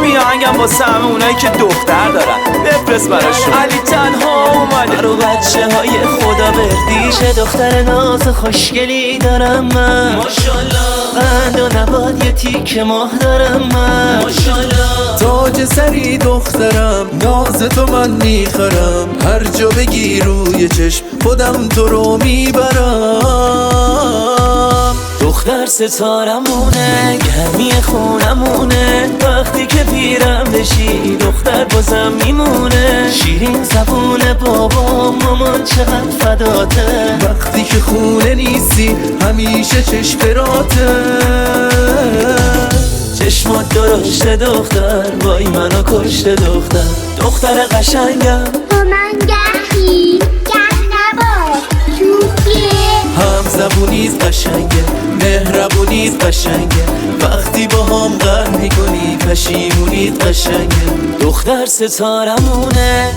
میانگم واسه همه اونایی که دختر دارن بفرست براشون. علی تنها اومده برو بچه های خدا بردی. چه دختر ناز خوشگلی دارم من ماشالله. قند و نبات یه تیک ماه دارم من ماشالله. تاج سری دخترم ناز تو من میخرم. هر جا بگی روی چشم خودم تو رو میبرم. دختر ستارمونه گرمی خونمونه. وقتی که پیرم بشی دختر بازم میمونه. شیرین زبون بابا مامان چقدر فداته. وقتی که خونه نیستی همیشه چشم راته. چشمات درشته دختر وای منو کشته دختر. دختر قشنگم با من گهی گه نباش توفیه. هم زبونیت قشنگه مهربونیت قشنگه. وقتی با هم غم میکنی پشیمونیت قشنگه. دختر ستارمونه